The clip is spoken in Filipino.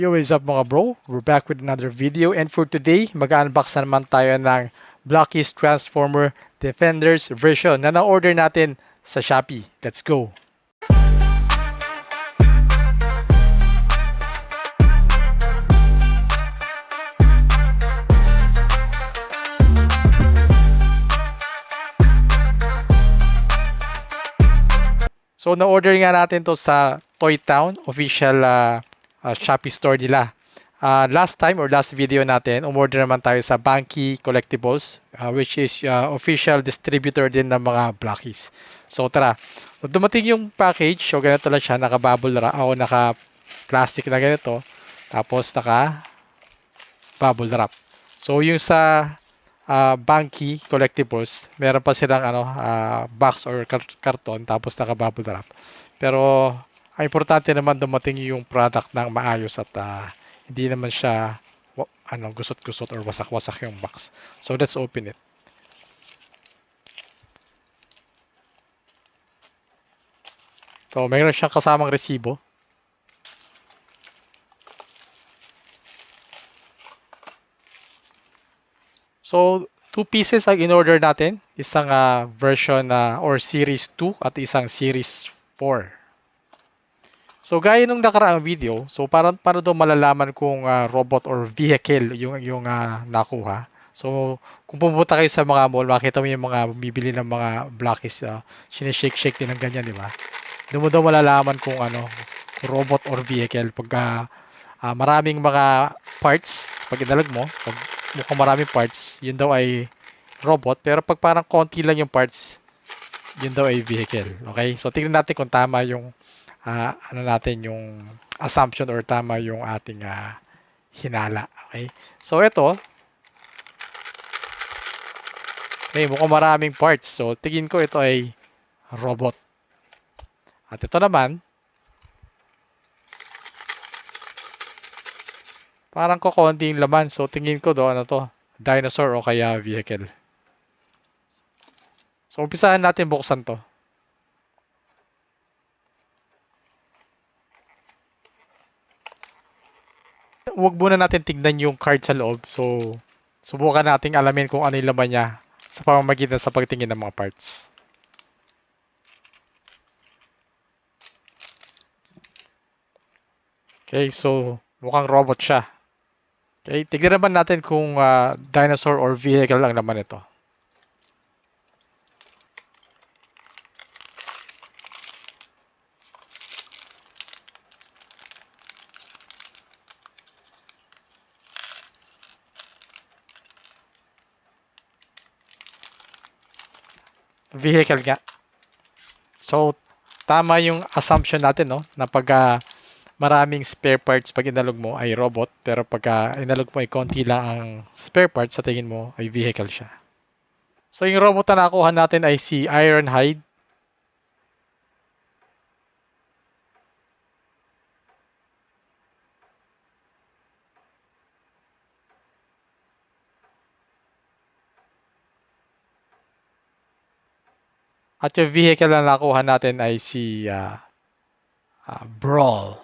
Yo, what is up mga bro? We're back with another video, and for today, mag-unbox na naman tayo ng Blockies Transformer Defenders version na na-order natin sa Shopee. Let's go! So na-order nga natin to sa Toy Town official Shopee store nila. Last time or last video natin, umorder naman tayo sa Banky Collectibles, which is official distributor din ng mga Blockies. So tara, dumating yung package. So ganito lang siya, naka-bubble wrap o naka-plastic na ganito. Tapos naka-bubble wrap. So yung sa Banky Collectibles, meron pa silang box or karton tapos naka-bubble wrap. Pero ang importante naman dumating yung product ng maayos at hindi naman siya gusot-gusot or wasak-wasak yung box. So let's open it. So mayroon siyang kasamang resibo. So, 2 pieces ang in-order natin. Isang version or Series 2 at isang Series 4. So, gaya nung nakaraang video, so para daw malalaman kung robot or vehicle yung nakuha. So, kung pumunta kayo sa mga mall, makita mo yung mga bibili ng mga Blockies, sinishake-shake din ng ganyan, di ba? Doon mo daw malalaman kung robot or vehicle. Pag maraming mga parts, pag inalag mo, pag mukhang maraming parts, yun daw ay robot. Pero pag parang konti lang yung parts, yun daw ay vehicle. Okay? So, tingnan natin kung tama yung yung assumption or tama yung ating hinala. Okay? So, ito, mukhang maraming parts. So, tingin ko ito ay robot. At ito naman, parang kukunti yung laman. So, tingin ko doon, dinosaur o kaya vehicle. So, umpisahan natin buksan to. Huwag muna natin tignan yung card sa loob. So, subukan natin alamin kung ano yung laman niya sa pamamagitan sa pagtingin ng mga parts. Okay, so mukhang robot siya. Okay, tignan naman natin kung dinosaur or vehicle ang laman ito. Vehicle nga. So, tama yung assumption natin, no? Na pag maraming spare parts pag inalog mo ay robot, pero pag inalog mo ay konti lang ang spare parts, sa tingin mo ay vehicle siya. So, yung robot na nakuha natin ay si Ironhide. At yung vehicle na nakuha natin ay si Brawl.